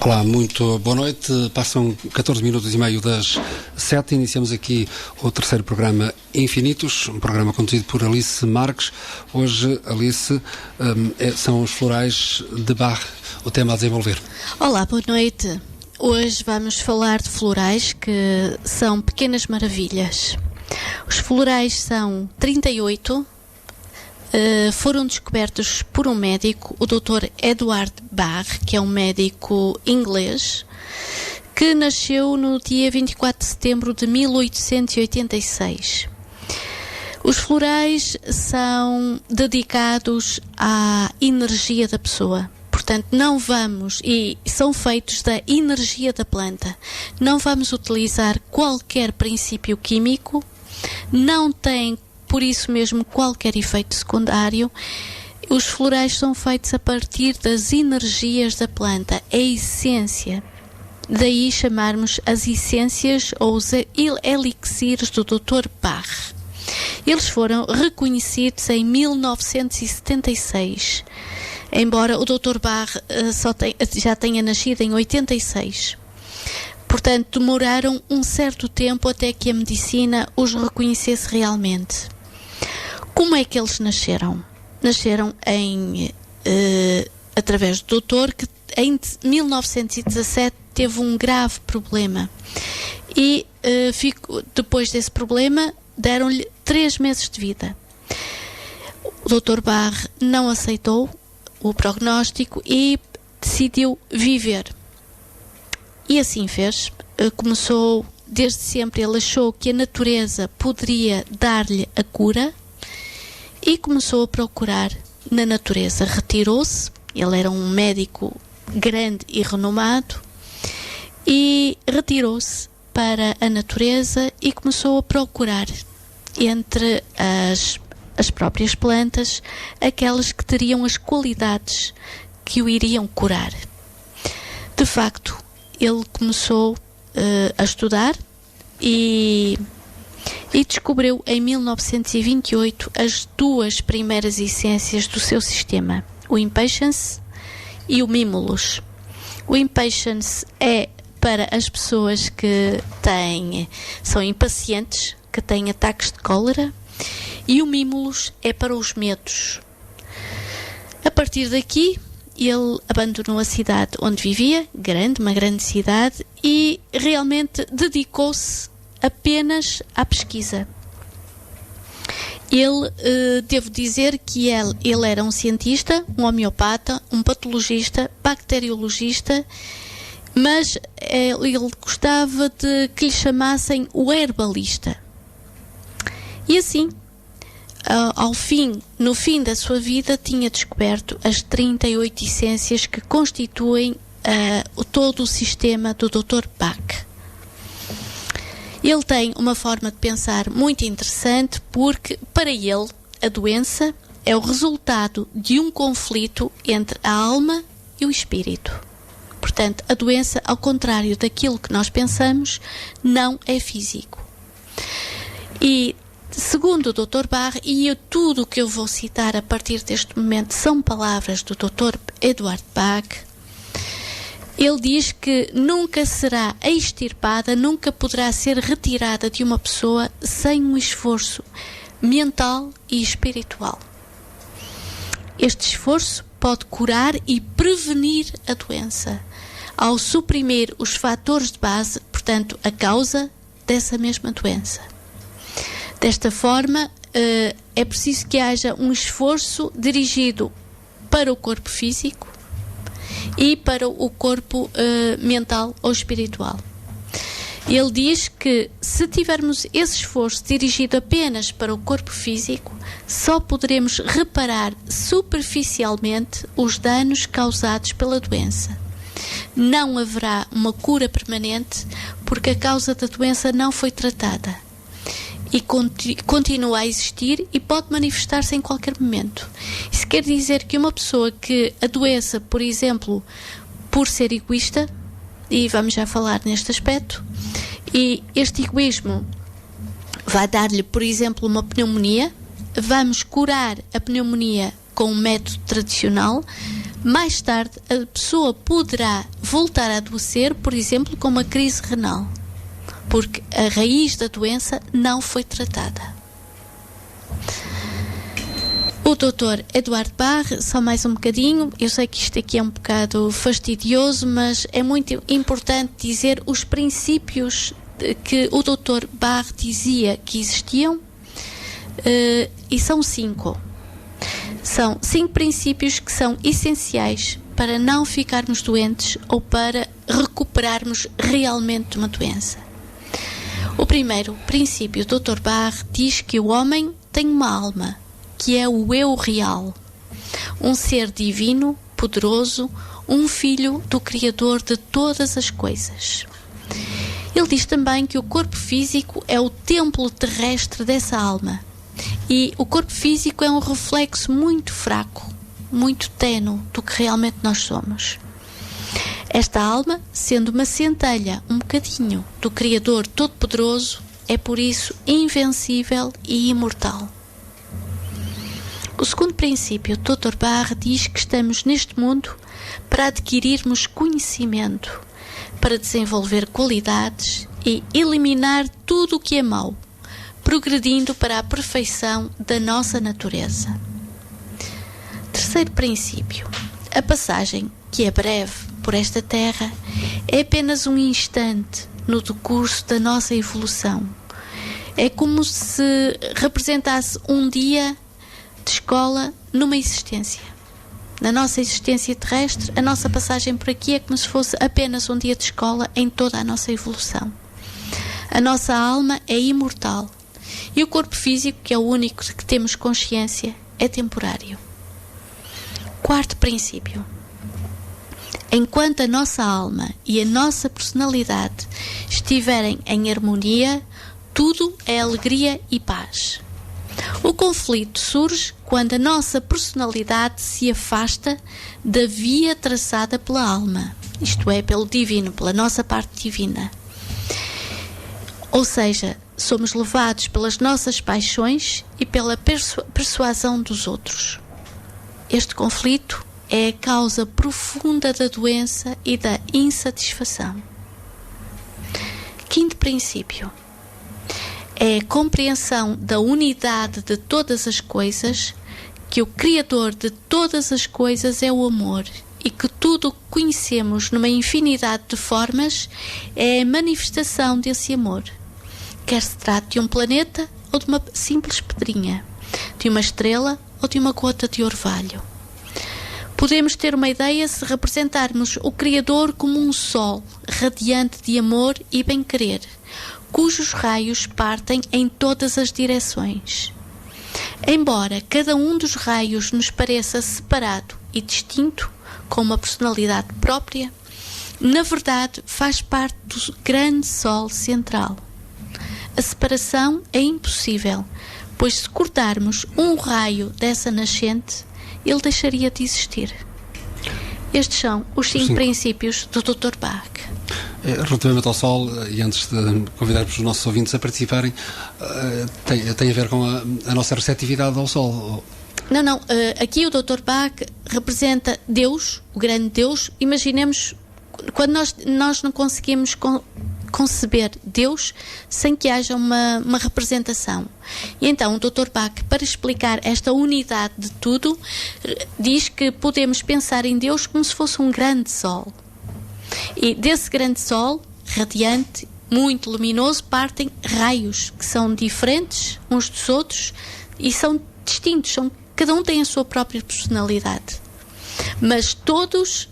Olá, muito boa noite. Passam 14 minutos e meio das 7. Iniciamos aqui o terceiro programa Infinitos, um programa conduzido por Alice Marques. Hoje, Alice, são os florais de Bach, o tema a desenvolver. Olá, boa noite. Hoje vamos falar de florais que são pequenas maravilhas. Os florais são 38. Foram descobertos por um médico, o Dr. Eduard Bach, que é um médico inglês, que nasceu no dia 24 de setembro de 1886. Os florais são dedicados à energia da pessoa. Portanto, e são feitos da energia da planta. Não vamos utilizar qualquer princípio químico, não tem por isso mesmo qualquer efeito secundário. Os florais são feitos a partir das energias da planta, é a essência. Daí chamarmos as essências ou os elixires do Dr. Bach. Eles foram reconhecidos em 1976, embora o Dr. Bach já tenha nascido em 86. Portanto, demoraram um certo tempo até que a medicina os reconhecesse realmente. Como é que eles nasceram? Nasceram através do doutor, que em 1917 teve um grave problema. E depois desse problema, deram-lhe 3 meses de vida. O Dr. Bach não aceitou o prognóstico e decidiu viver. E assim fez. Começou, desde sempre, ele achou que a natureza poderia dar-lhe a cura e começou a procurar na natureza. Retirou-se, ele era um médico grande e renomado, e retirou-se para a natureza e começou a procurar entre as próprias plantas aquelas que teriam as qualidades que o iriam curar. De facto, ele começou a estudar e descobriu em 1928 as 2 primeiras essências do seu sistema, o Impatiens e o Mimulus. O Impatiens é para as pessoas que são impacientes, que têm ataques de cólera, e o Mimulus é para os medos. A partir daqui, ele abandonou a cidade onde vivia, uma grande cidade, e realmente dedicou-se apenas à pesquisa. Devo dizer que ele era um cientista, um homeopata, um patologista, bacteriologista, mas ele gostava de que lhe chamassem o herbalista. E assim, no fim da sua vida, tinha descoberto as 38 essências que constituem todo o sistema do Dr. Bach. Ele tem uma forma de pensar muito interessante, porque para ele a doença é o resultado de um conflito entre a alma e o espírito. Portanto, a doença, ao contrário daquilo que nós pensamos, não é físico. E segundo o Dr. Bach, e tudo o que eu vou citar a partir deste momento são palavras do Dr. Eduard Bach, ele diz que nunca será extirpada, nunca poderá ser retirada de uma pessoa sem um esforço mental e espiritual. Este esforço pode curar e prevenir a doença, ao suprimir os fatores de base, portanto, a causa dessa mesma doença. Desta forma, é preciso que haja um esforço dirigido para o corpo físico e para o corpo mental ou espiritual. Ele diz que se tivermos esse esforço dirigido apenas para o corpo físico, só poderemos reparar superficialmente os danos causados pela doença. Não haverá uma cura permanente, porque a causa da doença não foi tratada e continua a existir e pode manifestar-se em qualquer momento. Isso quer dizer que uma pessoa que adoeça, por exemplo, por ser egoísta, e vamos já falar neste aspecto, e este egoísmo vai dar-lhe, por exemplo, uma pneumonia, vamos curar a pneumonia com um método tradicional, mais tarde a pessoa poderá voltar a adoecer, por exemplo, com uma crise renal, porque a raiz da doença não foi tratada. O Dr. Eduardo Barre, só mais um bocadinho, eu sei que isto aqui é um bocado fastidioso, mas é muito importante dizer os princípios que o Dr. Barre dizia que existiam, e são 5. São 5 princípios que são essenciais para não ficarmos doentes ou para recuperarmos realmente de uma doença. O primeiro princípio, o Dr. Barre diz que o homem tem uma alma, que é o eu real, um ser divino, poderoso, um filho do Criador de todas as coisas. Ele diz também que o corpo físico é o templo terrestre dessa alma, e o corpo físico é um reflexo muito fraco, muito ténue do que realmente nós somos. Esta alma, sendo uma centelha, um bocadinho do Criador Todo-Poderoso, é por isso invencível e imortal. O segundo princípio, o Dr. Barre diz que estamos neste mundo para adquirirmos conhecimento, para desenvolver qualidades e eliminar tudo o que é mau, progredindo para a perfeição da nossa natureza. Terceiro princípio, a passagem, que é breve por esta terra, é apenas um instante no decurso da nossa evolução. É como se representasse um dia de escola numa existência. Na nossa existência terrestre, a nossa passagem por aqui é como se fosse apenas um dia de escola em toda a nossa evolução. A nossa alma é imortal e o corpo físico, que é o único de que temos consciência, é temporário. Quarto princípio. Enquanto a nossa alma e a nossa personalidade estiverem em harmonia, tudo é alegria e paz. O conflito surge quando a nossa personalidade se afasta da via traçada pela alma, isto é, pelo divino, pela nossa parte divina. Ou seja, somos levados pelas nossas paixões e pela persuasão dos outros. Este conflito é a causa profunda da doença e da insatisfação. Quinto princípio. É a compreensão da unidade de todas as coisas, que o Criador de todas as coisas é o amor e que tudo o que conhecemos numa infinidade de formas é a manifestação desse amor, quer se trate de um planeta ou de uma simples pedrinha, de uma estrela ou de uma gota de orvalho. Podemos ter uma ideia se representarmos o Criador como um sol radiante de amor e bem-querer, cujos raios partem em todas as direções. Embora cada um dos raios nos pareça separado e distinto, com uma personalidade própria, na verdade faz parte do grande Sol central. A separação é impossível, pois se cortarmos um raio dessa nascente, ele deixaria de existir. Estes são os 5 princípios do Dr. Bach. Relativamente ao Sol, e antes de convidarmos os nossos ouvintes a participarem, tem a ver com a nossa receptividade ao Sol. Não. Aqui o Dr. Bach representa Deus, o grande Deus. Imaginemos, quando nós não conseguimos conceber Deus sem que haja uma representação. E então o Dr. Bach, para explicar esta unidade de tudo, diz que podemos pensar em Deus como se fosse um grande Sol. E desse grande Sol, radiante, muito luminoso, partem raios que são diferentes uns dos outros e são distintos, cada um tem a sua própria personalidade. Mas todos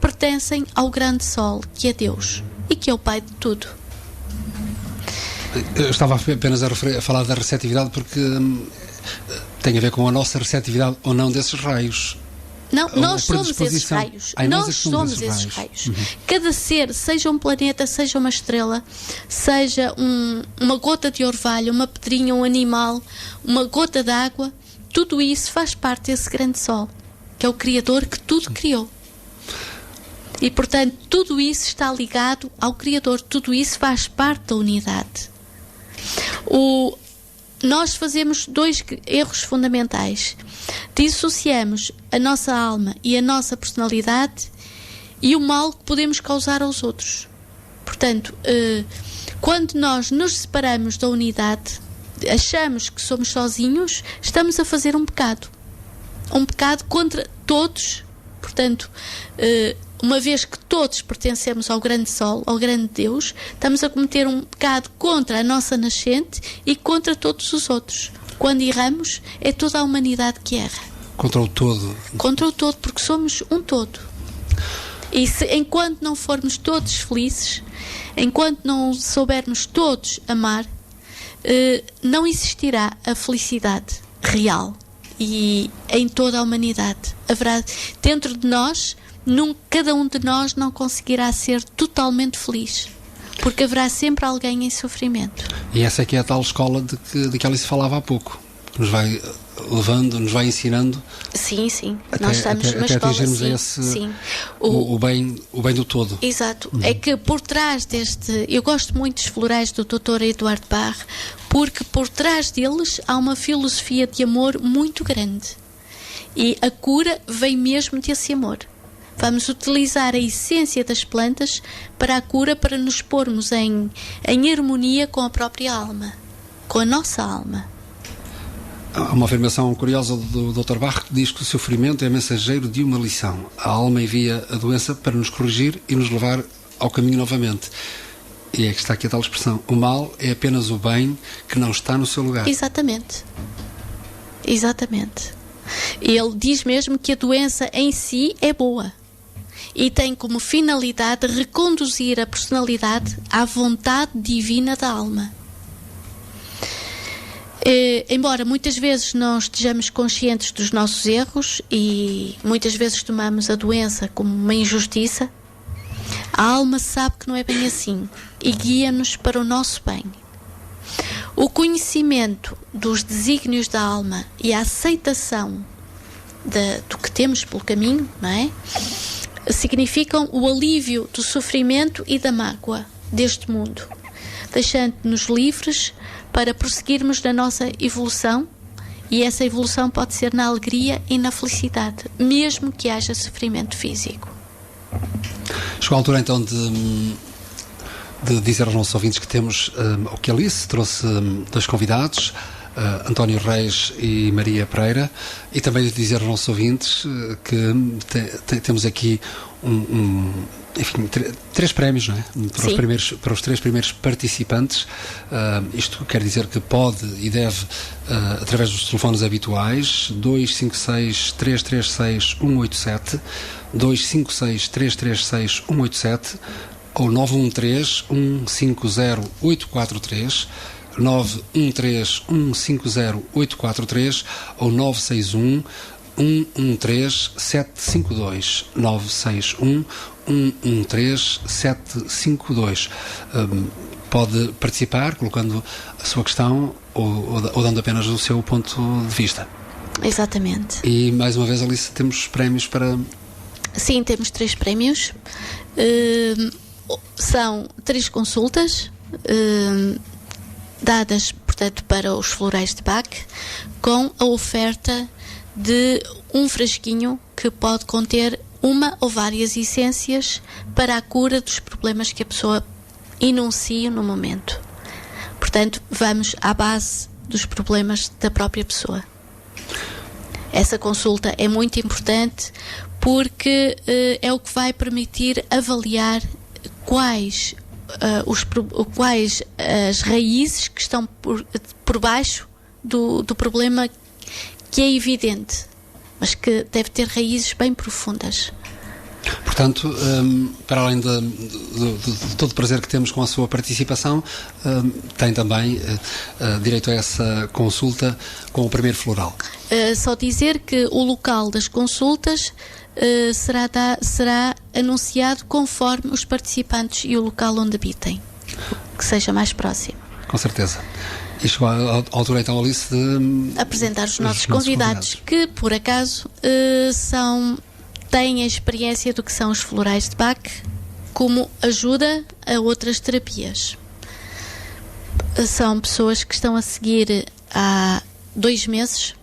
pertencem ao grande Sol, que é Deus e que é o Pai de tudo. Eu estava apenas a falar da receptividade porque tem a ver com a nossa receptividade ou não desses raios. Não, nós somos esses raios. Nós somos esses raios. Uhum. Cada ser, seja um planeta, seja uma estrela, seja uma gota de orvalho, uma pedrinha, um animal, uma gota de água, tudo isso faz parte desse grande Sol, que é o Criador que tudo criou. E, portanto, tudo isso está ligado ao Criador, tudo isso faz parte da unidade. Nós fazemos 2 erros fundamentais. Dissociamos a nossa alma e a nossa personalidade e o mal que podemos causar aos outros. Portanto, quando nós nos separamos da unidade, achamos que somos sozinhos, estamos a fazer um pecado contra todos. Portanto, uma vez que todos pertencemos ao grande Sol, ao grande Deus, estamos a cometer um pecado contra a nossa nascente e contra todos os outros. Quando erramos, é toda a humanidade que erra. Contra o todo. Contra o todo, porque somos um todo. E enquanto não formos todos felizes, enquanto não soubermos todos amar, não existirá a felicidade real. E em toda a humanidade haverá, dentro de nós, cada um de nós não conseguirá ser totalmente feliz, porque haverá sempre alguém em sofrimento. E essa é que é a tal escola de que Alice falava há pouco, que nos vai levando, nos vai ensinando. Sim, nós estamos numa escola, sim. O bem do todo. Exato. É que por trás eu gosto muito dos florais do Dr. Eduardo Bach, porque por trás deles há uma filosofia de amor muito grande. E a cura vem mesmo desse amor. Vamos utilizar a essência das plantas para a cura, para nos pormos em harmonia com a própria alma, com a nossa alma. Há uma afirmação curiosa do Dr. Bach que diz que o sofrimento é mensageiro de uma lição. A alma envia a doença para nos corrigir e nos levar ao caminho novamente. E é que está aqui a tal expressão. O mal é apenas o bem que não está no seu lugar. Exatamente. Ele diz mesmo que a doença em si é boa e tem como finalidade reconduzir a personalidade à vontade divina da alma. Embora muitas vezes não estejamos conscientes dos nossos erros e muitas vezes tomamos a doença como uma injustiça, a alma sabe que não é bem assim e guia-nos para o nosso bem. O conhecimento dos desígnios da alma e a aceitação do que temos pelo caminho, não é? Significam o alívio do sofrimento e da mágoa deste mundo, deixando-nos livres para prosseguirmos na nossa evolução, e essa evolução pode ser na alegria e na felicidade, mesmo que haja sofrimento físico. Chegou a altura então de dizer aos nossos ouvintes que temos o que Alice trouxe dois convidados, António Reis e Maria Pereira, e também de dizer aos nossos ouvintes que temos aqui enfim, três prémios, não é? Para os três primeiros participantes. Isto quer dizer que pode e deve, através dos telefones habituais, 256-336-187, 256-336-187, ou 913-150-843, 913-150-843, ou 961-113-752, 961-113-752. Pode participar colocando a sua questão ou dando apenas o seu ponto de vista. Exatamente. E mais uma vez, Alice, temos prémios para... Sim, temos 3 prémios. São 3 consultas dadas, portanto, para os florais de Bach, com a oferta de um frasquinho que pode conter uma ou várias essências para a cura dos problemas que a pessoa enuncia no momento. Portanto, vamos à base dos problemas da própria pessoa. Essa consulta é muito importante porque é o que vai permitir avaliar quais as raízes que estão por baixo do problema, que é evidente, mas que deve ter raízes bem profundas. Portanto, para além de todo o prazer que temos com a sua participação, tem também direito a essa consulta com o primeiro floral. Só dizer que o local das consultas será anunciado conforme os participantes e o local onde habitem, que seja mais próximo. Com certeza. E chegou a altura então, Alice, de apresentar os nossos convidados, que por acaso têm a experiência do que são os florais de Bach como ajuda a outras terapias. São pessoas que estão a seguir há 2 meses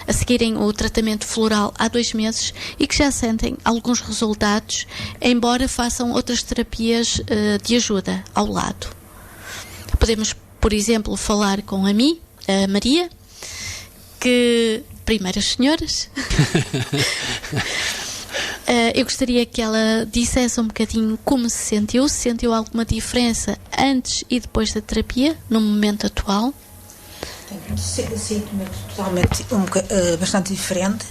a seguirem o tratamento floral há 2 meses e que já sentem alguns resultados, embora façam outras terapias de ajuda ao lado. Podemos, por exemplo, falar com a Maria, que... Primeiras senhoras. Eu gostaria que ela dissesse um bocadinho como se sentiu alguma diferença antes e depois da terapia, no momento atual. Sinto-me totalmente bastante diferente.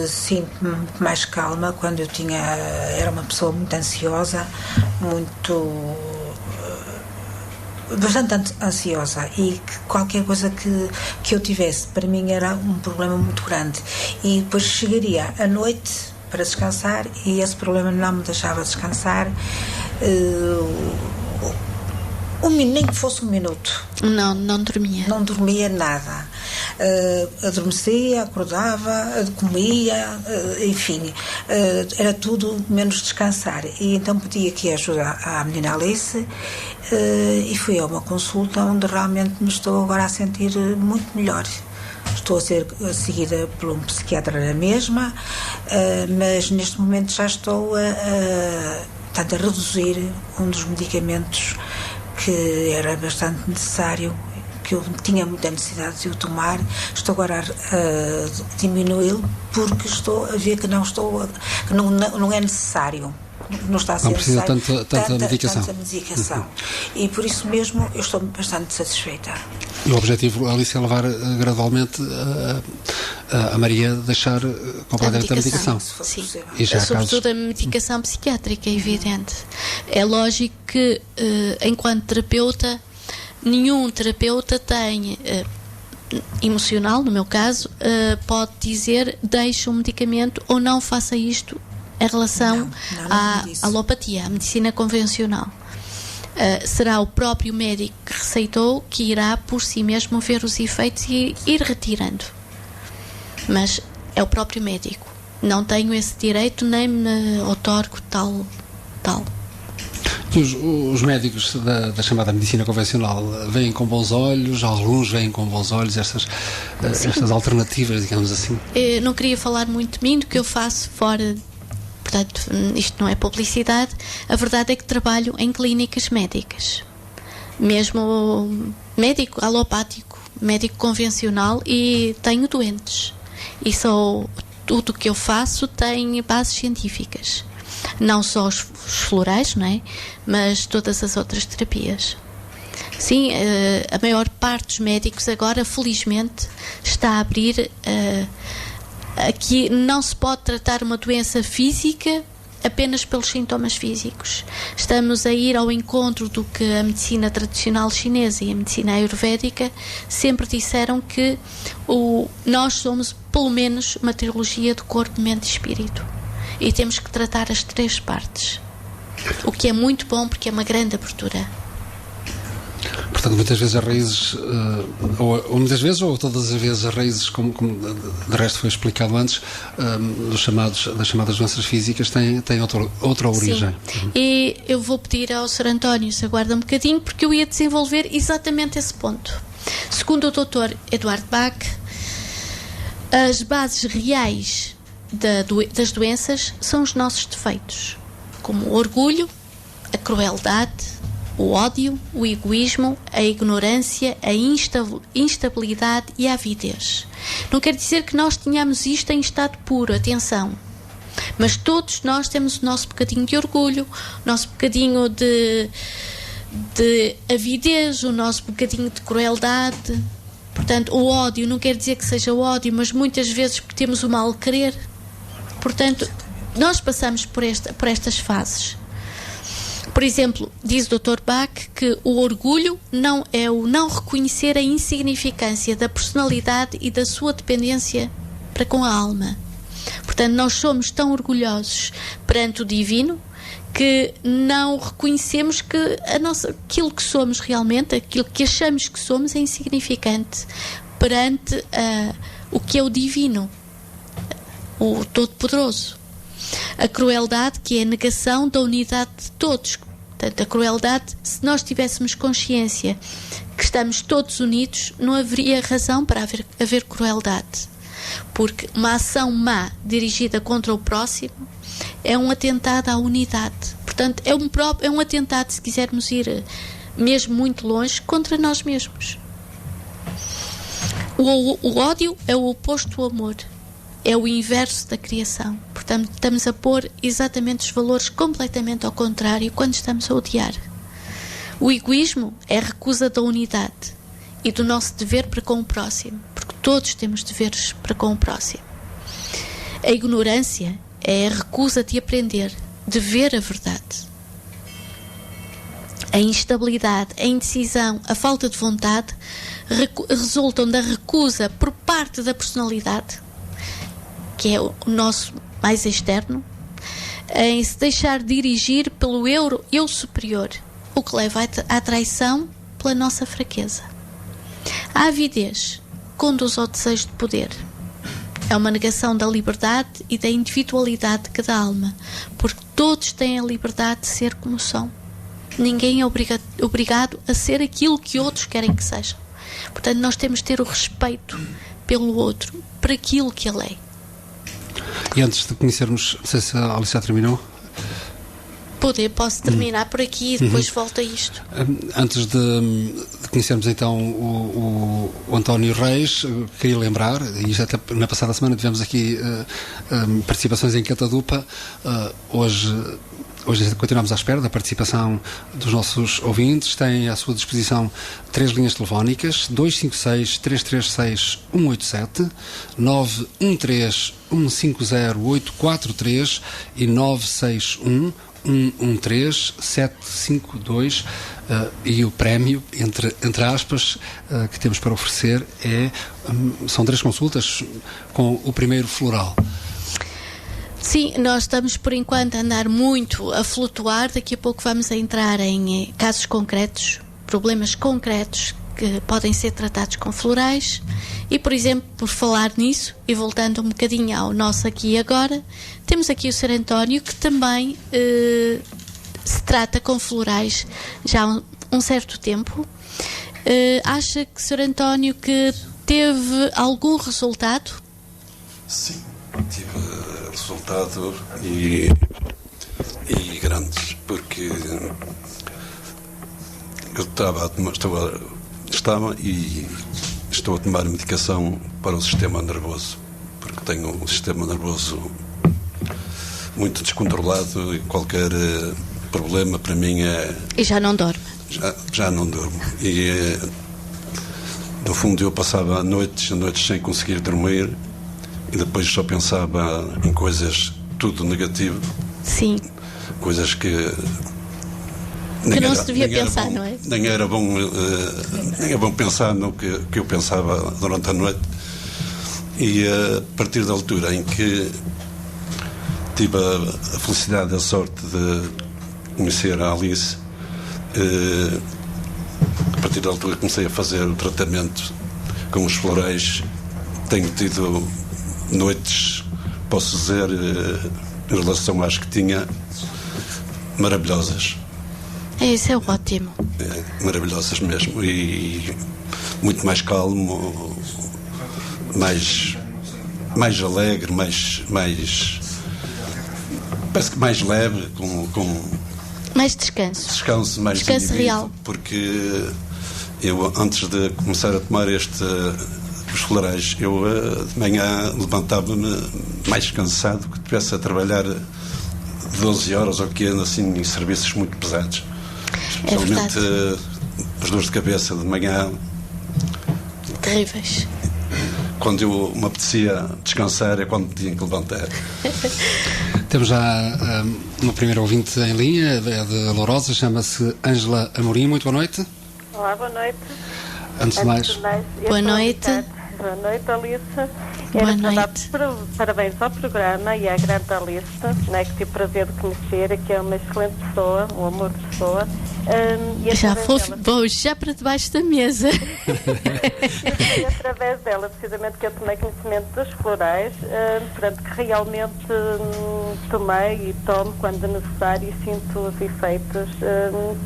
Sinto-me mais calma. Quando eu era uma pessoa muito ansiosa, bastante ansiosa, e que qualquer coisa que eu tivesse para mim era um problema muito grande, e depois chegaria à noite para descansar e esse problema não me deixava descansar, nem que fosse 1 minuto. Não dormia. Não dormia nada. Adormecia, acordava, comia, enfim, era tudo menos descansar. E então pedi aqui ajuda à menina Alice, e fui a uma consulta onde realmente me estou agora a sentir muito melhor. Estou a ser seguida por um psiquiatra na mesma, mas neste momento já estou a reduzir um dos medicamentos que era bastante necessário, que eu tinha muita necessidade de o tomar. Estou agora a diminuí-lo porque estou a ver que não é necessário. Não está a ser precisa necessário tanta medicação. Tanta medicação. E por isso mesmo eu estou bastante satisfeita. E o objetivo, Alice, é levar gradualmente a Maria deixar completamente a medicação. Sim, e já sobretudo a medicação psiquiátrica, é evidente. É lógico que, enquanto terapeuta, nenhum terapeuta tem, emocional, no meu caso, pode dizer deixe um medicamento ou não faça isto em relação à alopatia, à medicina convencional. Será o próprio médico que receitou que irá por si mesmo ver os efeitos e ir retirando. Mas é o próprio médico. Não tenho esse direito, nem me outorgo tal. Os médicos da chamada medicina convencional veem com bons olhos, alguns veem com bons olhos estas alternativas, digamos assim. Eu não queria falar muito de mim, do que eu faço fora. Portanto, isto não é publicidade. A verdade é que trabalho em clínicas médicas, mesmo médico alopático, médico convencional, e tenho doentes. E tudo o que eu faço tem bases científicas. Não só os florais, não é? Mas todas as outras terapias. Sim, a maior parte dos médicos agora, felizmente, está a abrir... Aqui não se pode tratar uma doença física apenas pelos sintomas físicos. Estamos a ir ao encontro do que a medicina tradicional chinesa e a medicina ayurvédica sempre disseram, que nós somos pelo menos uma trilogia de corpo, mente e espírito. E temos que tratar as 3 partes. O que é muito bom, porque é uma grande abertura. Portanto, muitas vezes as raízes, ou muitas vezes, ou todas as vezes as raízes, como de resto foi explicado antes, das chamadas doenças físicas, têm outra origem. Sim. E eu vou pedir ao Sr. António se aguarda um bocadinho, porque eu ia desenvolver exatamente esse ponto. Segundo o Dr. Eduardo Bach, as bases reais das doenças são os nossos defeitos, como o orgulho, a crueldade, o ódio, o egoísmo, a ignorância, a instabilidade e a avidez. Não quer dizer que nós tenhamos isto em estado puro, atenção. Mas todos nós temos o nosso bocadinho de orgulho, o nosso bocadinho de avidez, o nosso bocadinho de crueldade. Portanto, o ódio, não quer dizer que seja o ódio, mas muitas vezes temos o mal querer. Portanto, nós passamos por estas fases. Por exemplo, diz o Dr. Bach que o orgulho não é o não reconhecer a insignificância da personalidade e da sua dependência para com a alma. Portanto, nós somos tão orgulhosos perante o divino que não reconhecemos que aquilo que somos realmente, aquilo que achamos que somos, é insignificante perante o que é o divino, o Todo-Poderoso. A crueldade, que é a negação da unidade de todos. Portanto, a crueldade, se nós tivéssemos consciência que estamos todos unidos, não haveria razão para haver crueldade. porque uma ação má dirigida contra o próximo é um atentado à unidade. Portanto, é um atentado, se quisermos ir mesmo muito longe, contra nós mesmos. O ódio é o oposto do amor. É o inverso da criação. Portanto, estamos a pôr exatamente os valores completamente ao contrário quando estamos a odiar. O egoísmo é a recusa da unidade e do nosso dever para com o próximo, porque todos temos deveres para com o próximo. A ignorância é a recusa de aprender, de ver a verdade. A instabilidade, a indecisão, a falta de vontade resultam da recusa por parte da personalidade, que é o nosso mais externo, em se deixar dirigir pelo eu superior, o que leva à traição pela nossa fraqueza. A avidez conduz ao desejo de poder. É uma negação da liberdade e da individualidade de cada alma, porque todos têm a liberdade de ser como são. Ninguém é obrigado a ser aquilo que outros querem que sejam. Portanto, nós temos de ter o respeito pelo outro, por aquilo que ele é. E antes de conhecermos, não sei se a Alice já terminou. Posso terminar por aqui e depois volto a isto. Antes de conhecermos então o António Reis, queria lembrar, e já até na passada semana tivemos aqui participações em Catadupa, hoje continuamos à espera da participação dos nossos ouvintes. Tem à sua disposição 3 linhas telefónicas: 256-336-187, 913-150-843 e 961-113-752. E o prémio, entre aspas, que temos para oferecer são 3 consultas com o primeiro floral. Sim, nós estamos por enquanto a andar muito a flutuar. Daqui a pouco vamos a entrar em casos concretos, problemas concretos que podem ser tratados com florais. E, por exemplo, por falar nisso, e voltando um bocadinho ao nosso aqui e agora, temos aqui o Sr. António, que também se trata com florais já há um certo tempo. Acha que, Sr. António, que teve algum resultado? Sim, tive resultado e grandes, porque eu estava e estou a tomar medicação para o sistema nervoso, porque tenho um sistema nervoso muito descontrolado e qualquer problema para mim é... E já não dorme? Já não durmo. E no fundo eu passava noites sem conseguir dormir e depois só pensava em coisas tudo negativo. Sim. Coisas que não se devia pensar, não é? Nem é bom pensar no que eu pensava durante a noite. E a partir da altura em que tive a felicidade e a sorte de conhecer a Alice, a partir da altura que comecei a fazer o tratamento com os florais, tenho tido noites, posso dizer, em relação às que tinha, maravilhosas. Isso é ótimo. Maravilhosas mesmo. E muito mais calmo, mais alegre, parece que mais leve, com mais descanso. Mais descanso real. Porque eu, antes de começar a tomar os florais, eu de manhã levantava-me mais cansado, que estivesse a trabalhar 12 horas ou que assim, em serviços muito pesados. Especialmente as dores de cabeça de manhã. Terríveis. Quando eu me apetecia descansar é quando tinha que levantar. Temos já uma primeira ouvinte em linha, é de Lourosa, chama-se Ângela Amorim. Muito boa noite. Olá, boa noite. Antes de mais, boa noite. Boa noite, Alice. Boa noite. Parabéns ao programa e à grande Alice, né, que tive o prazer de conhecer, que é uma excelente pessoa, um amor de pessoa. Já para debaixo da mesa. E através dela, precisamente, que eu tomei conhecimento dos florais, portanto, que realmente tomei e tomo quando necessário e sinto os efeitos.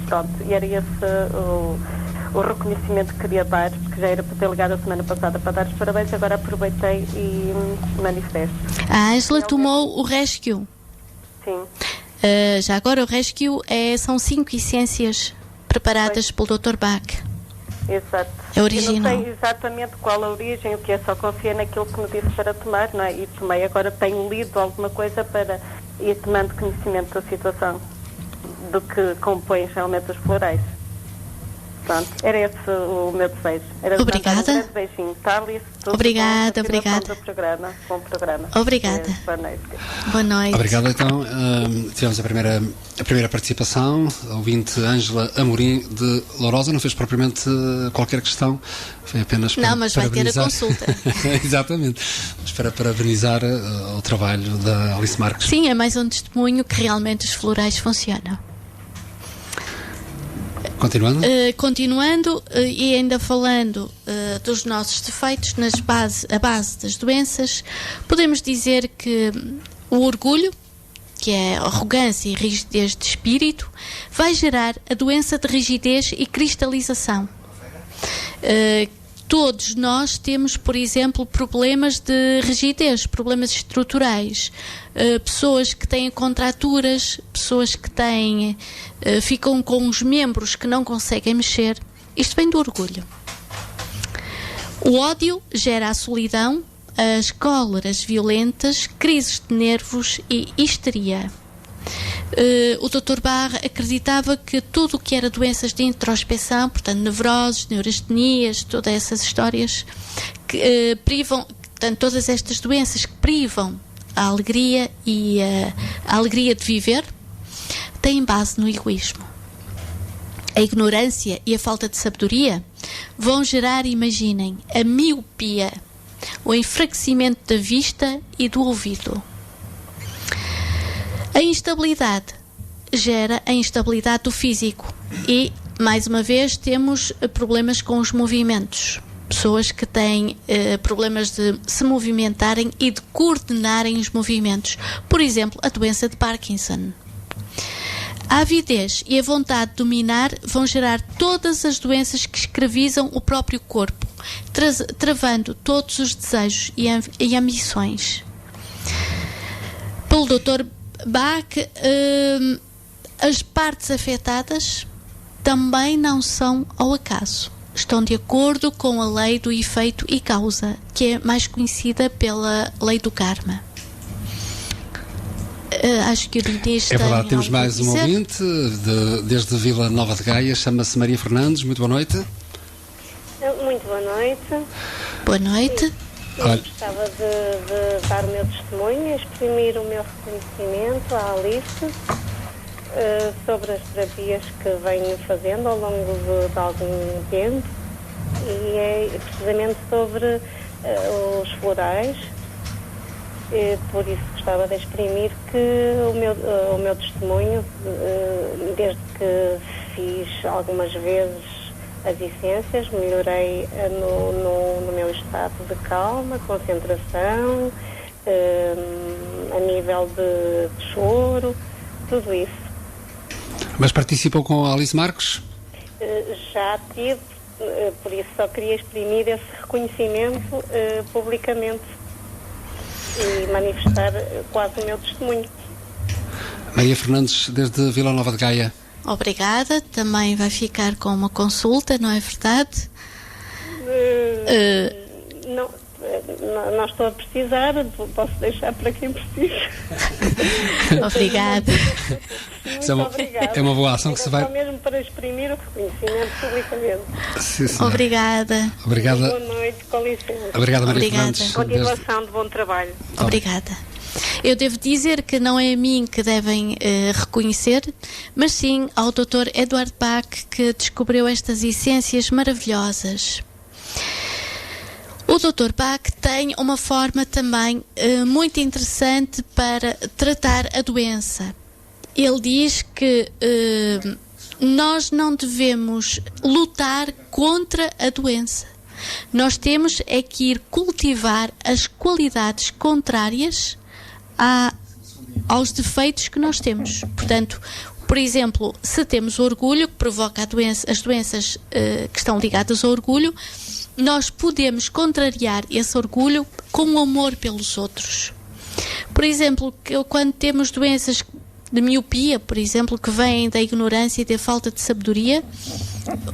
Pronto, e era esse o reconhecimento que queria dar, porque já era para ter ligado a semana passada para dar os parabéns, agora aproveitei e manifesto. A Ângela tomou o Rescue. Sim. Já agora o Rescue são 5 essências preparadas pelo Dr. Bach. Exato. É original. Eu não sei exatamente qual a origem, o que é, só confiei naquilo que me disse para tomar, não é? E tomei. Agora tenho lido alguma coisa para ir tomando conhecimento da situação, do que compõe realmente os florais. Pronto, era esse o meu desejo. Era obrigada. Um grande beijinho. Alice, obrigada, bom, obrigada. Bom programa. Obrigada. Boa noite. Boa noite. Obrigado, então. Tivemos a primeira participação, a ouvinte Ângela Amorim de Lourosa. Não fez propriamente qualquer questão, foi apenas para não, mas vai ter a consulta. Exatamente. Mas para parabenizar o trabalho da Alice Marques. Sim, é mais um testemunho que realmente os florais funcionam. Continuando? Continuando e ainda falando dos nossos defeitos, a base das doenças, podemos dizer que o orgulho, que é a arrogância e rigidez de espírito, vai gerar a doença de rigidez e cristalização. Todos nós temos, por exemplo, problemas de rigidez, problemas estruturais. Pessoas que têm contraturas, pessoas que ficam com os membros que não conseguem mexer. Isto vem do orgulho. O ódio gera a solidão, as cóleras violentas, crises de nervos e histeria. O Dr. Bach acreditava que tudo o que era doenças de introspeção, portanto nevroses, neurastenias, todas essas histórias que privam, portanto todas estas doenças que privam a alegria e a alegria de viver, têm base no egoísmo. A ignorância e a falta de sabedoria vão gerar, imaginem, a miopia, o enfraquecimento da vista e do ouvido. A instabilidade gera a instabilidade do físico e, mais uma vez, temos problemas com os movimentos. Pessoas que têm problemas de se movimentarem e de coordenarem os movimentos. Por exemplo, a doença de Parkinson. A avidez e a vontade de dominar vão gerar todas as doenças que escravizam o próprio corpo, travando todos os desejos e ambições. Pelo Dr. Bach, as partes afetadas também não são ao acaso. Estão de acordo com a lei do efeito e causa, que é mais conhecida pela lei do karma. Acho que o Dinis é verdade, temos mais um ouvinte desde Vila Nova de Gaia, chama-se Maria Fernandes. Muito boa noite. Muito boa noite. Boa noite. Eu gostava de dar o meu testemunho, exprimir o meu reconhecimento à Alice sobre as terapias que venho fazendo ao longo de algum tempo, e é precisamente sobre os florais. Por isso gostava de exprimir que o meu testemunho, desde que fiz algumas vezes as essências, melhorei no meu estado de calma, concentração, a nível de choro, tudo isso. Mas participou com a Alice Marques? Já tive, por isso só queria exprimir esse reconhecimento publicamente e manifestar quase o meu testemunho. Maria Fernandes, desde Vila Nova de Gaia. Obrigada, também vai ficar com uma consulta, não é verdade? Não estou a precisar, posso deixar para quem precisa. Obrigada. Obrigada. É uma boa ação que se vai... Só mesmo para exprimir o reconhecimento publicamente. Sim, obrigada. Obrigada. Boa noite, com licença. Obrigada, Maria Obrigada. Fernandes. Continuação de bom trabalho. Obrigada. Eu devo dizer que não é a mim que devem reconhecer, mas sim ao Dr. Eduard Bach, que descobriu estas essências maravilhosas. O Dr. Bach tem uma forma também muito interessante para tratar a doença. Ele diz que nós não devemos lutar contra a doença. Nós temos é que ir cultivar as qualidades contrárias aos defeitos que nós temos. Portanto, Por exemplo, se temos orgulho, que provoca as doenças que estão ligadas ao orgulho, nós podemos contrariar esse orgulho com o amor pelos outros. Por exemplo, quando temos doenças de miopia, por exemplo, que vêm da ignorância e da falta de sabedoria,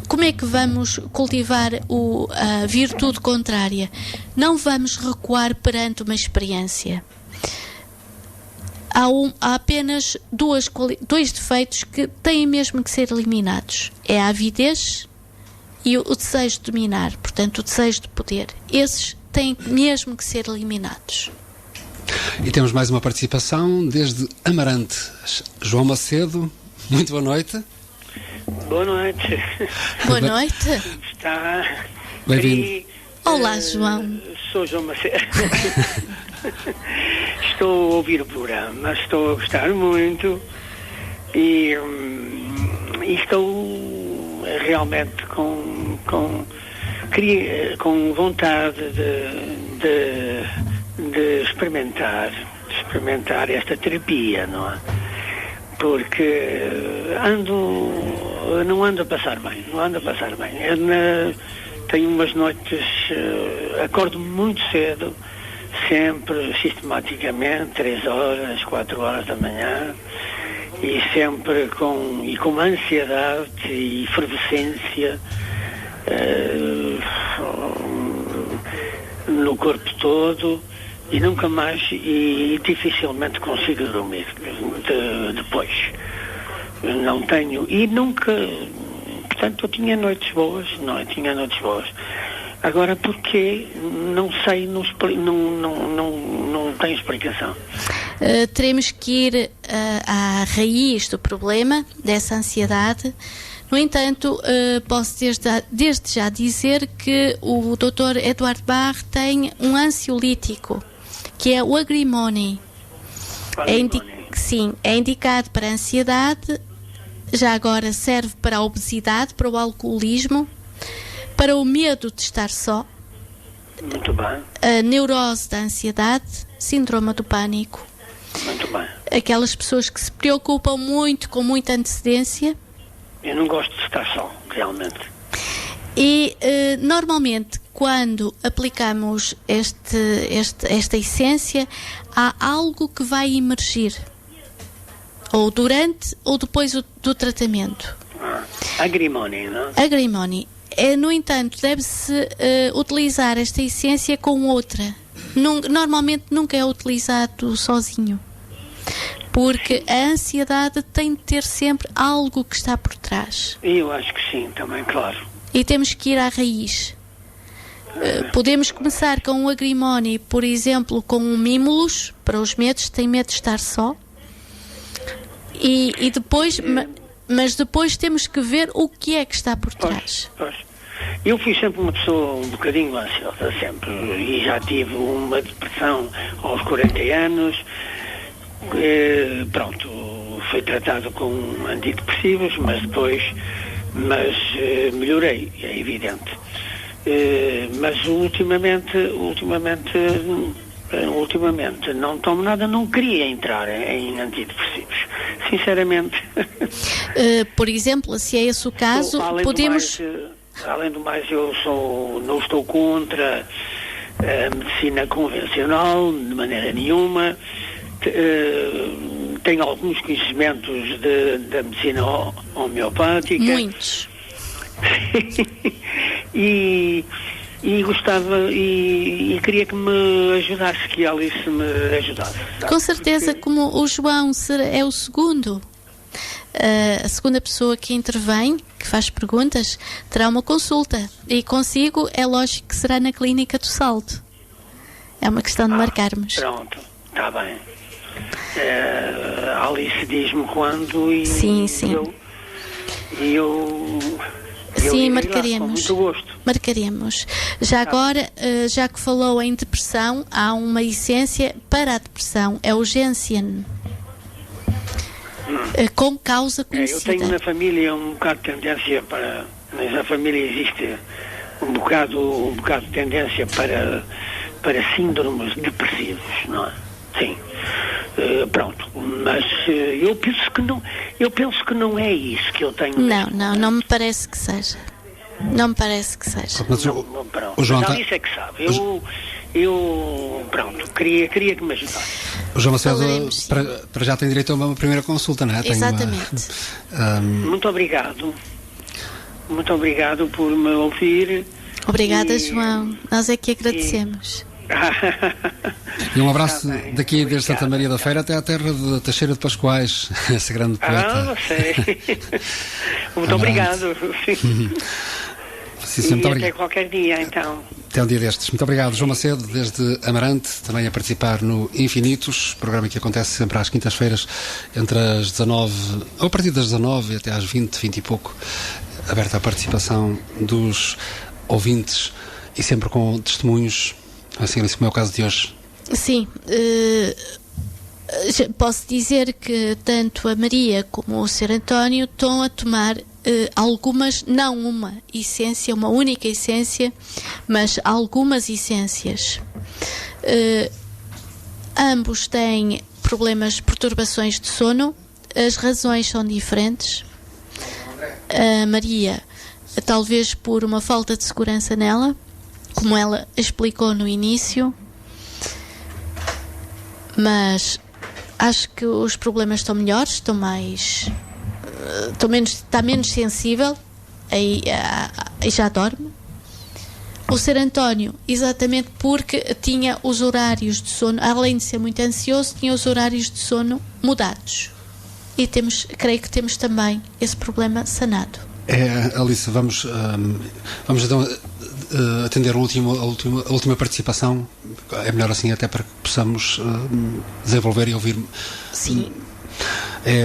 como é que vamos cultivar a virtude contrária? Não vamos recuar perante uma experiência. Há apenas dois defeitos que têm mesmo que ser eliminados. É a avidez e o desejo de dominar, portanto, o desejo de poder. Esses têm mesmo que ser eliminados. E temos mais uma participação desde Amarante. João Macedo, muito boa noite. Boa noite. Boa noite. Está bem-vindo. Olá, João. Sou João Macedo. Estou a ouvir o programa, estou a gostar muito e estou realmente com vontade de experimentar esta terapia, não é? Porque não ando a passar bem. Tenho umas noites, acordo muito cedo, sempre, sistematicamente, 3 horas, 4 horas da manhã, e sempre com ansiedade e efervescência no corpo todo, e nunca mais, e dificilmente consigo dormir depois. Não tenho, e nunca, portanto, eu tinha noites boas, Agora, porquê? Não sei, não tenho explicação. Teremos que ir à raiz do problema, dessa ansiedade. No entanto, posso desde já dizer que o Dr. Eduardo Barre tem um ansiolítico, que é o Agrimony. Sim, é indicado para a ansiedade, já agora serve para a obesidade, para o alcoolismo, para o medo de estar só, muito bem, a neurose da ansiedade, síndrome do pânico. Muito bem. Aquelas pessoas que se preocupam muito, com muita antecedência. Eu não gosto de estar só, realmente. E normalmente, quando aplicamos esta essência, há algo que vai emergir, ou durante ou depois do tratamento. Agrimony, não? Agrimony. No entanto, deve-se utilizar esta essência com outra. Normalmente nunca é utilizado sozinho, porque a ansiedade tem de ter sempre algo que está por trás. Eu acho que sim, também, claro. E temos que ir à raiz. Podemos começar com o Agrimony, por exemplo, com um Mimulus, para os medos, tem medo de estar só. E depois... Mas depois temos que ver o que é que está por trás. Pois. Eu fui sempre uma pessoa um bocadinho ansiosa, sempre. E já tive uma depressão aos 40 anos. Pronto, fui tratado com antidepressivos, mas depois melhorei, é evidente. Mas ultimamente não tomo nada, não queria entrar em antidepressivos, sinceramente. Por exemplo, se é esse o caso, podemos... Além do mais, eu não estou contra a medicina convencional, de maneira nenhuma. Tenho alguns conhecimentos da medicina homeopática. Muitos. E gostava e queria que me ajudasse, que a Alice me ajudasse. Sabe? Com certeza, como o João é o segundo, a segunda pessoa que intervém, que faz perguntas, terá uma consulta. E consigo, é lógico que será na Clínica do Salto. É uma questão de marcarmos. Pronto, está bem. A Alice diz-me quando e sim. Sim, marcaremos. Com muito gosto. Marcaremos. Já agora, já que falou em depressão, há uma essência para a depressão, é o Gentian. Com causa conhecida. Eu tenho na família um bocado de tendência para... Na família existe um bocado de tendência para síndromes depressivos, não é? Sim. Pronto, mas eu penso que não é isso que eu tenho. Não me parece que seja. Não me parece que seja. Mas Pronto, o João mas isso é que sabe. Eu pronto, queria que me ajudasse. O João Macedo para já tem direito a uma primeira consulta, não é? Exatamente. Muito obrigado por me ouvir. Obrigada, João. Nós é que agradecemos. E um abraço daqui desde Santa Maria da Feira até à terra de Teixeira de Pascoais, esse grande poeta. Sei. Muito obrigado. Sim, muito obrigado. Até qualquer dia, então. Até um dia destes. Muito obrigado, João Macedo, desde Amarante, também a participar no Infinitos, programa que acontece sempre às quintas-feiras, entre as 19, ou a partir das 19 até às 20 e pouco, aberta à participação dos ouvintes e sempre com testemunhos, assim como é o caso de hoje. Sim, posso dizer que tanto a Maria como o Sr. António estão a tomar algumas, não uma essência, uma única essência, mas algumas essências. Ambos têm problemas, perturbações de sono, as razões são diferentes. A Maria, talvez por uma falta de segurança nela, como ela explicou no início, mas acho que os problemas estão melhores, está menos sensível e já dorme. O Sr. António, exatamente porque tinha os horários de sono, além de ser muito ansioso, tinha os horários de sono mudados. E creio que temos também esse problema sanado. Alice, vamos então atender a última participação. É melhor assim, até para que possamos desenvolver e ouvir. Sim.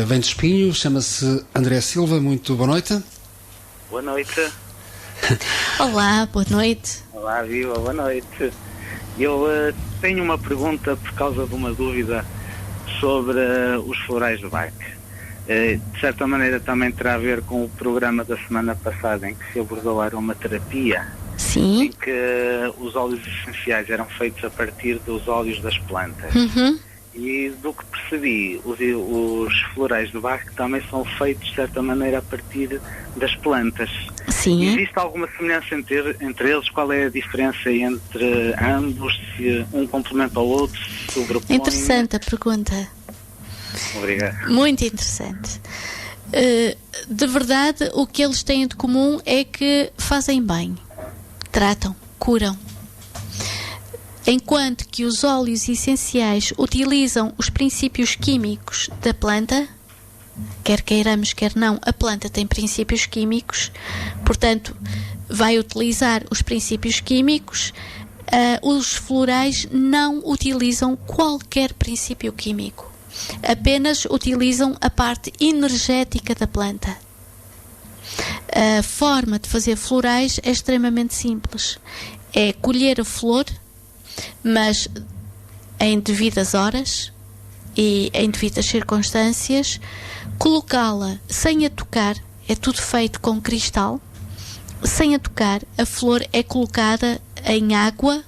Vem de Espinho, chama-se André Silva. Muito boa noite. Boa noite. Olá, boa noite. Olá, viva, boa noite. Eu tenho uma pergunta por causa de uma dúvida sobre os florais de Bach. De certa maneira também terá a ver com o programa da semana passada em que se abordou a aromaterapia. Sim. Em que os óleos essenciais eram feitos a partir dos óleos das plantas. Uhum. E do que percebi, os florais de Bach também são feitos de certa maneira a partir das plantas. Sim. Existe alguma semelhança entre eles? Qual é a diferença entre ambos? Se um complementa ao outro, se sobrepõe? Interessante a pergunta. Obrigado. Muito interessante. De verdade, o que eles têm de comum é que fazem bem, tratam, curam. Enquanto que os óleos essenciais utilizam os princípios químicos da planta, quer queiramos, quer não, a planta tem princípios químicos, portanto, vai utilizar os princípios químicos. Os florais não utilizam qualquer princípio químico, apenas utilizam a parte energética da planta. A forma de fazer florais é extremamente simples. É colher a flor, mas em devidas horas e em devidas circunstâncias, colocá-la sem a tocar, é tudo feito com cristal, sem a tocar, a flor é colocada em água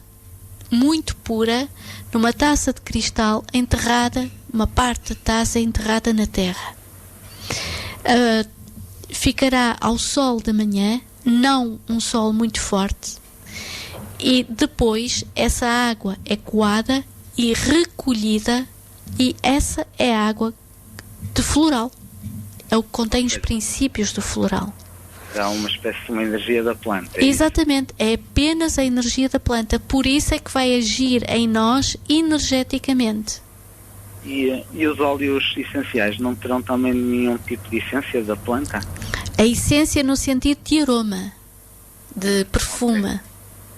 muito pura, numa taça de cristal enterrada, uma parte da taça enterrada na terra. Ficará ao sol da manhã, não um sol muito forte, e depois essa água é coada e recolhida, e essa é a água de floral. É o que contém os princípios do floral. Há uma espécie de uma energia da planta. Exatamente, é apenas a energia da planta, por isso é que vai agir em nós energeticamente. E os óleos essenciais não terão também nenhum tipo de essência da planta? A essência no sentido de aroma, de perfume,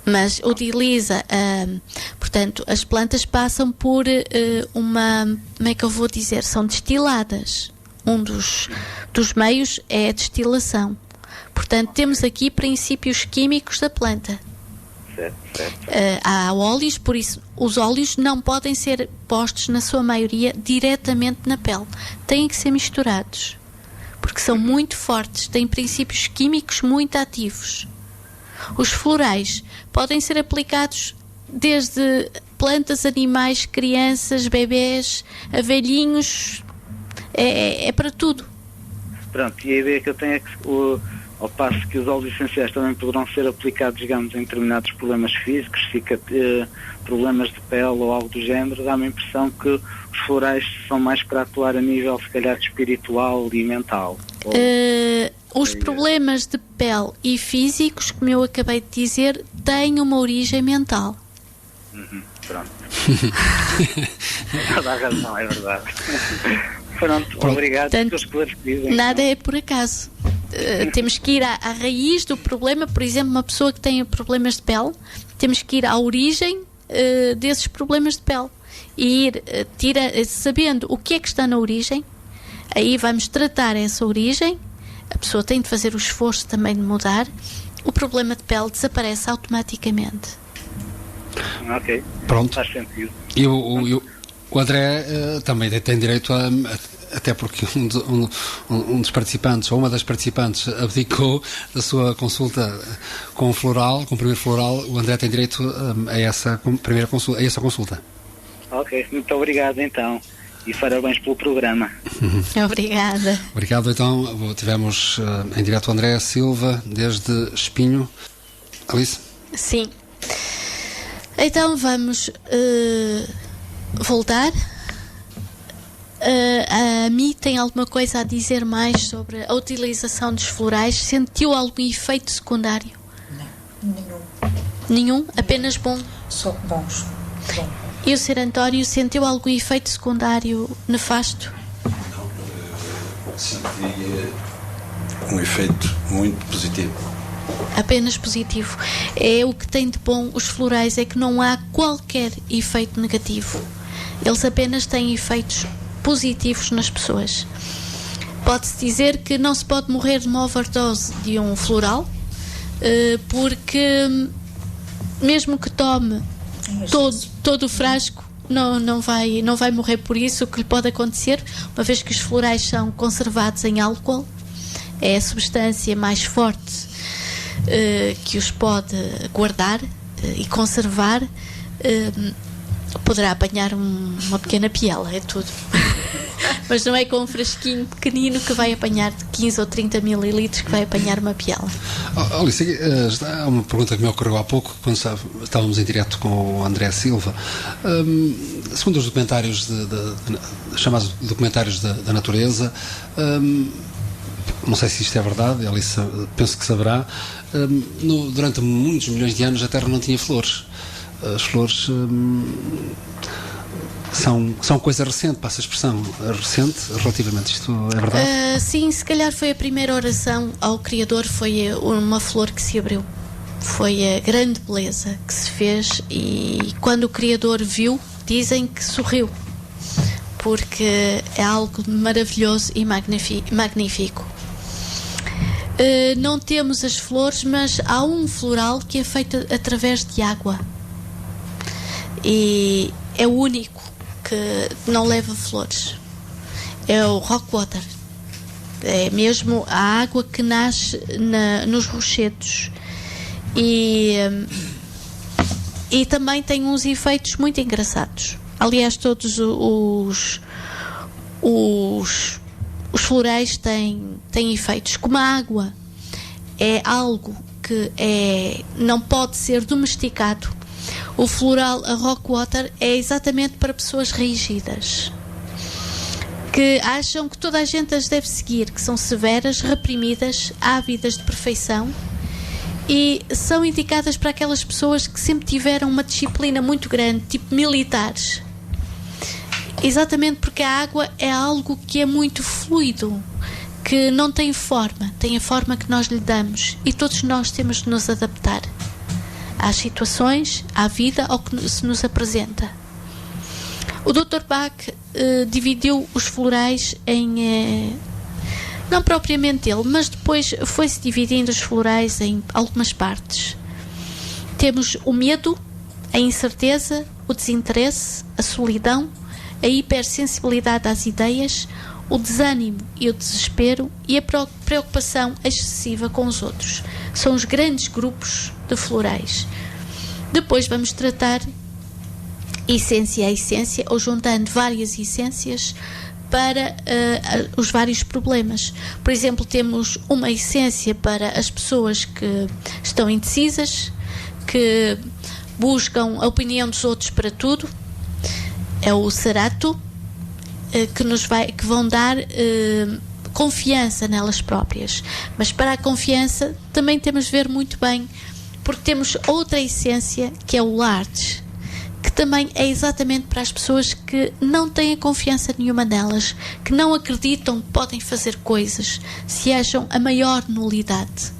mas utiliza, portanto, as plantas passam por como é que eu vou dizer, são destiladas. Um dos meios é a destilação. Portanto, temos aqui princípios químicos da planta. Certo. Há óleos, por isso os óleos não podem ser postos, na sua maioria, diretamente na pele. Têm que ser misturados, porque são muito fortes, têm princípios químicos muito ativos. Os florais podem ser aplicados desde plantas, animais, crianças, bebés, velhinhos, é para tudo. Pronto, e a ideia que eu tenho é que ao passo que os óleos essenciais também poderão ser aplicados, digamos, em determinados problemas físicos, problemas de pele ou algo do género, dá-me a impressão que os florais são mais para atuar a nível, se calhar, espiritual e mental. Os problemas de pele e físicos, como eu acabei de dizer, têm uma origem mental. Pronto. Toda a razão, é verdade. Pronto, obrigado pelos esclarecidos. Nada é por acaso. Temos que ir à raiz do problema. Por exemplo, uma pessoa que tem problemas de pele, temos que ir à origem desses problemas de pele e ir sabendo o que é que está na origem. Aí vamos tratar essa origem. A pessoa tem de fazer o esforço também de mudar. O problema de pele desaparece automaticamente. Ok, pronto. Faz sentido. E o André também tem direito a, até porque um dos participantes, ou uma das participantes, abdicou da sua consulta com o primeiro floral. O André tem direito a essa primeira consulta, a essa consulta. Ok, muito obrigado então. E parabéns pelo programa. Obrigada. Obrigado, então. Tivemos em direto o André Silva, desde Espinho. Alice? Sim. Então vamos voltar. A Mi tem alguma coisa a dizer mais sobre a utilização dos florais? Sentiu algum efeito secundário? Não, nenhum. Nenhum? Apenas bom? Só bons. Bom. E o Sr. António sentiu algum efeito secundário nefasto? Não, senti um efeito muito positivo. Apenas positivo. É o que tem de bom os florais, é que não há qualquer efeito negativo. Eles apenas têm efeitos positivos nas pessoas. Pode-se dizer que não se pode morrer de uma overdose de um floral, porque mesmo que tome todo o frasco, não vai morrer por isso. O que lhe pode acontecer, uma vez que os florais são conservados em álcool, é a substância mais forte que os pode guardar e conservar, poderá apanhar uma pequena piela, é tudo. Mas não é com um frasquinho pequenino que vai apanhar de 15 ou 30 mililitros que vai apanhar uma piela. Alice, há uma pergunta que me ocorreu há pouco, quando estávamos em direto com o André Silva. Segundo os documentários, chamados documentários da natureza, não sei se isto é verdade, Alice penso que saberá, durante muitos milhões de anos a Terra não tinha flores. As flores são coisa recente, passa a expressão, recente relativamente, isto é verdade? Sim, se calhar foi a primeira oração ao Criador, foi uma flor que se abriu. Foi a grande beleza que se fez, e quando o Criador viu, dizem que sorriu, porque é algo maravilhoso e magnífico. Não temos as flores, mas há um floral que é feito através de água, e é o único que não leva flores. É o rock water. É mesmo a água que nasce nos rochedos, e também tem uns efeitos muito engraçados. Aliás, todos os florais têm efeitos. Como a água é algo que não pode ser domesticado, o floral, a rock water, é exatamente para pessoas rígidas, que acham que toda a gente as deve seguir, que são severas, reprimidas, ávidas de perfeição, e são indicadas para aquelas pessoas que sempre tiveram uma disciplina muito grande, tipo militares. Exatamente porque a água é algo que é muito fluido, que não tem forma, tem a forma que nós lhe damos, e todos nós temos de nos adaptar às situações, à vida, ao que se nos apresenta. O Dr. Bach dividiu os florais em... não propriamente ele, mas depois foi-se dividindo os florais em algumas partes. Temos o medo, a incerteza, o desinteresse, a solidão, a hipersensibilidade às ideias, o desânimo e o desespero, e a preocupação excessiva com os outros. São os grandes grupos de florais. Depois vamos tratar essência a essência, ou juntando várias essências para os vários problemas. Por exemplo, temos uma essência para as pessoas que estão indecisas, que buscam a opinião dos outros para tudo. É o Sarato, que vão dar confiança nelas próprias. Mas para a confiança também temos de ver muito bem, porque temos outra essência, que é o Lartes, que também é exatamente para as pessoas que não têm confiança nenhuma nelas, que não acreditam que podem fazer coisas, se acham a maior nulidade.